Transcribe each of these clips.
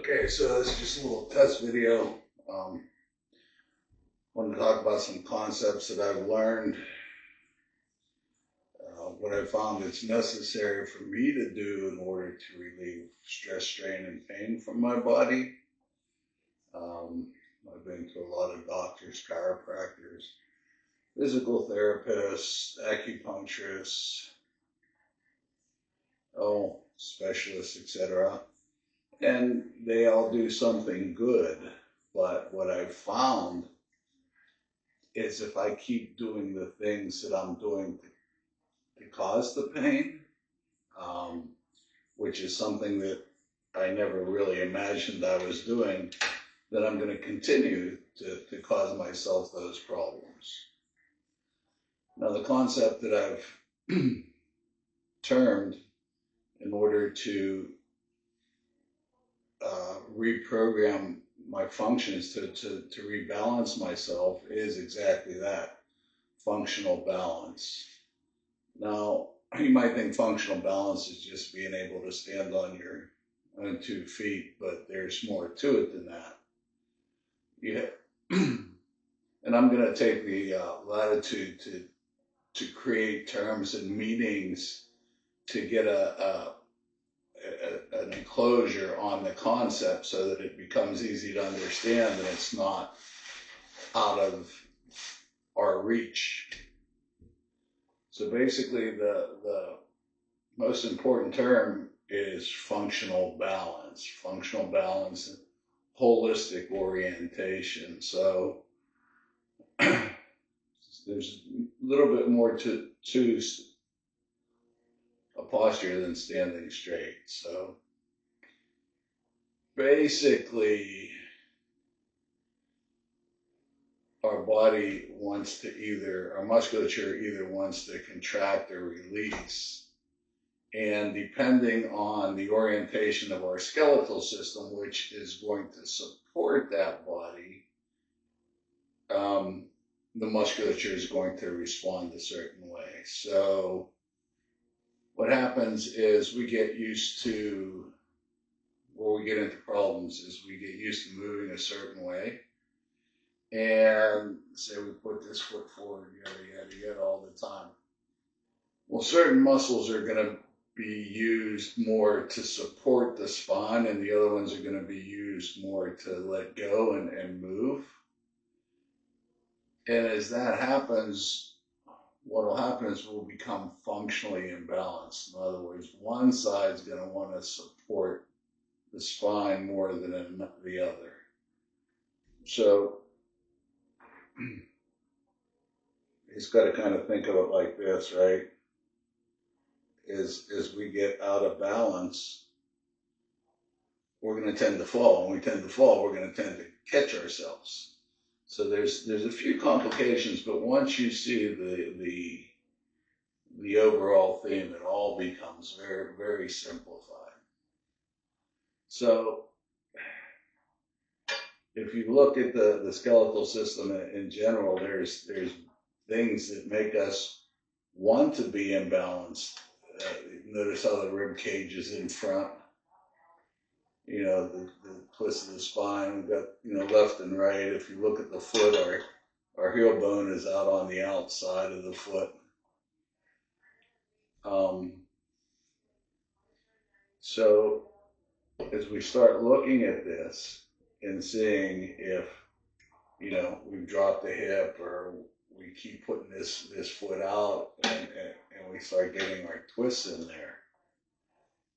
Okay, so this is just a little test video. I want to talk about some concepts that I've learned, what I found that's necessary for me to do in order to relieve stress, strain, and pain from my body. Um, I've been to a lot of doctors, chiropractors, physical therapists, acupuncturists, specialists, etc. And they all do something good. But what I've found is if I keep doing the things that I'm doing to cause the pain, um, which is something that I never really imagined I was doing, that I'm going to continue to cause myself those problems. Now, the concept that I've termed in order to reprogram my functions to rebalance myself is exactly that, functional balance. Now, you might think functional balance is just being able to stand on your own 2 feet, but there's more to it than that. Yeah. And I'm going to take the latitude to create terms and meanings to get an enclosure on the concept so that it becomes easy to understand and it's not out of our reach. So basically, the most important term is functional balance, and holistic orientation. So there's a little bit more to a posture than standing straight. So basically, our body wants to our musculature either wants to contract or release. And depending on the orientation of our skeletal system, which is going to support that body, the musculature is going to respond a certain way. So what happens is we get used to, where we get into problems is we get used to moving a certain way. And say we put this foot forward, yada, all the time. Well, certain muscles are going to be used more to support the spine, and the other ones are going to be used more to let go and move. And as that happens, what will happen is we'll become functionally imbalanced. In other words, one side's going to want to support the spine more than the other. So he's got to kind of think of it like this, right? As we get out of balance, we're going to tend to fall. When we tend to fall, we're going to tend to catch ourselves. So there's a few complications, but once you see the overall theme, it all becomes very, very simplified. So if you look at the skeletal system in general, there's things that make us want to be imbalanced. Notice how the rib cage is in front. The twist of the spine. We've got, left and right. If you look at the foot, our heel bone is out on the outside of the foot. So as we start looking at this and seeing if, we've dropped the hip or we keep putting this foot out and we start getting our twists in there,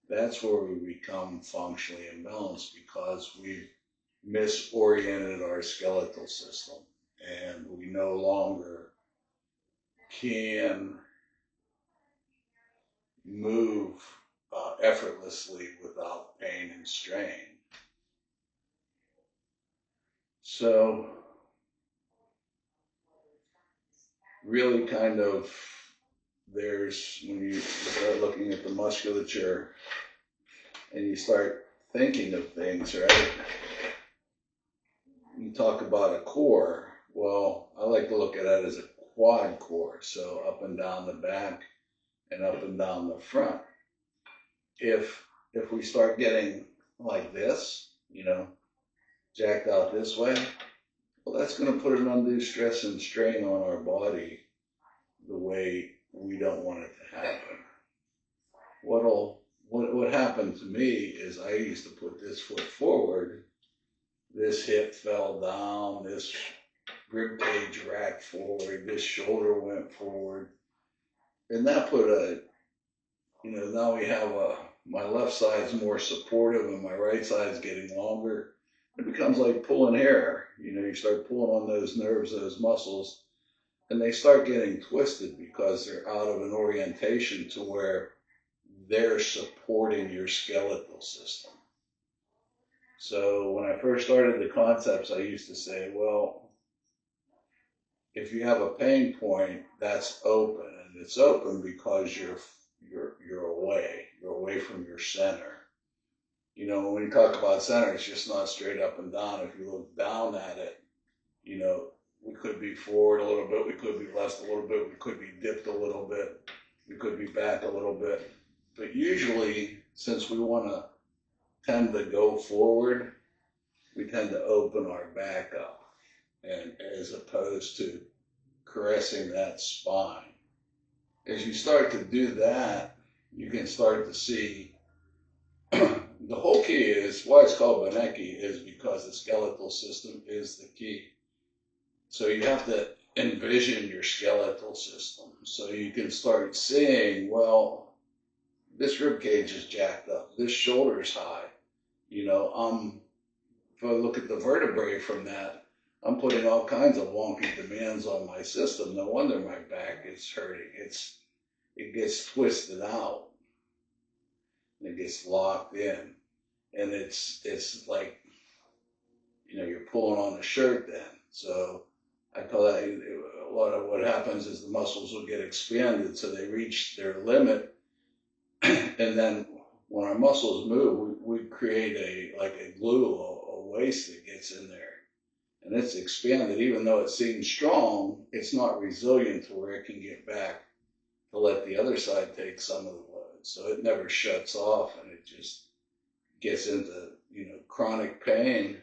that's where we become functionally imbalanced because we've misoriented our skeletal system and we no longer can move effortlessly without pain and strain. So really kind of when you start looking at the musculature and you start thinking of things, right? You talk about a core. Well, I like to look at it as a quad core. So up and down the back and up and down the front. If we start getting like this, jacked out this way, well, that's going to put an undue stress and strain on our body the way we don't want it to happen. What happened to me is I used to put this foot forward, this hip fell down, this rib cage racked forward, this shoulder went forward, and that put now we have my left side's more supportive and my right side's getting longer. It becomes like pulling hair. You start pulling on those nerves, those muscles, and they start getting twisted because they're out of an orientation to where they're supporting your skeletal system. So when I first started the concepts, I used to say, well, if you have a pain point, that's open, and it's open because you're away from your center. When you talk about center, it's just not straight up and down. If you look down at it, we could be forward a little bit, we could be left a little bit, we could be dipped a little bit, we could be back a little bit. But usually, since we want to tend to go forward, we tend to open our back up, and as opposed to caressing that spine. As you start to do that, you can start to see the whole key is why it's called Beneki is because the skeletal system is the key. So you have to envision your skeletal system so you can start seeing, well, this rib cage is jacked up, this shoulder is high. If I look at the vertebrae from that, I'm putting all kinds of wonky demands on my system. No wonder my back is hurting. It gets twisted out. It gets locked in. And it's like, you're pulling on a shirt then. So I call that, a lot of what happens is the muscles will get expanded so they reach their limit. And then when our muscles move, we create a glue, a waist that gets in there. And it's expanded. Even though it seems strong, it's not resilient to where it can get back to let the other side take some of the load. So it never shuts off, and it just gets into, chronic pain.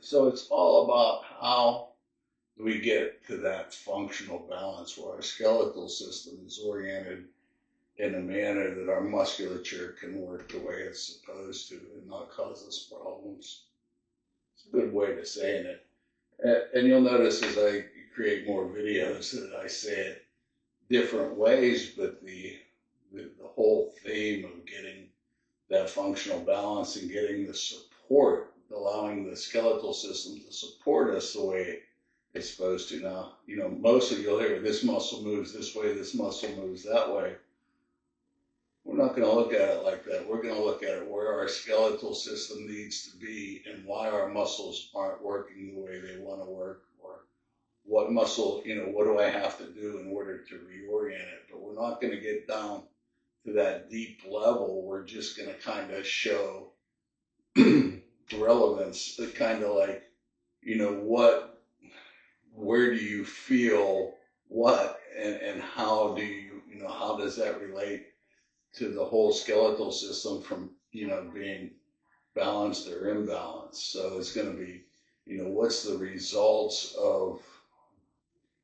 So it's all about how we get to that functional balance where our skeletal system is oriented in a manner that our musculature can work the way it's supposed to and not cause us problems. It's a good way to saying it. And you'll notice as I create more videos that I say it different ways, but the whole theme of getting that functional balance and getting the support, allowing the skeletal system to support us the way it's supposed to. Now, mostly you'll hear this muscle moves this way, this muscle moves that way. We're not going to look at it like that. We're going to look at it where our skeletal system needs to be and why our muscles aren't working the way they want to work, or what muscle, what do I have to do in order to reorient it. But we're not going to get down to that deep level. We're just going to kind of show relevance, kind of like, where do you feel what, and how do how does that relate to the whole skeletal system from, being balanced or imbalanced. So it's going to be, what's the results of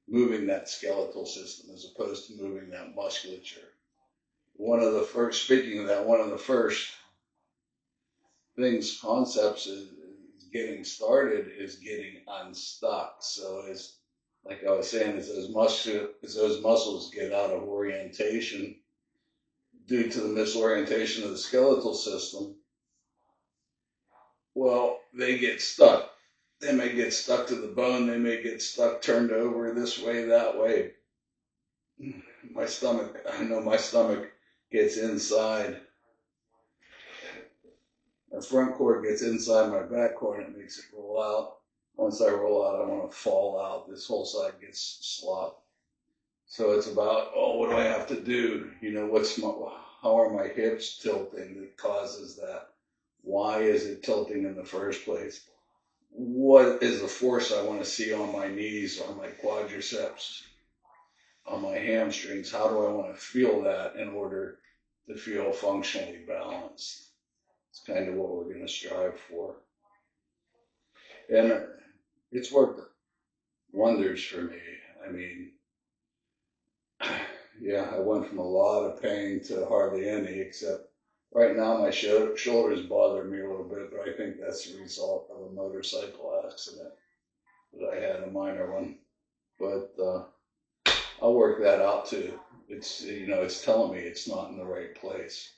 moving that skeletal system as opposed to moving that musculature. Speaking of that, one of the first concepts is getting started is getting unstuck. So like I was saying, as those muscles get out of orientation due to the misorientation of the skeletal system, well, they get stuck. They may get stuck to the bone. They may get stuck turned over this way, that way. I know my stomach gets inside. My front cord gets inside my back cord and it makes it roll out. Once I roll out, I want to fall out. This whole side gets slopped. So it's about, what do I have to do? How are my hips tilting that causes that? Why is it tilting in the first place? What is the force I want to see on my knees, on my quadriceps, on my hamstrings? How do I want to feel that in order to feel functionally balanced? It's kind of what we're going to strive for. And it's worked wonders for me. I mean, yeah, I went from a lot of pain to hardly any, except right now my shoulders bother me a little bit, but I think that's the result of a motorcycle accident that I had, a minor one. But I'll work that out too. It's, you know, it's telling me it's not in the right place.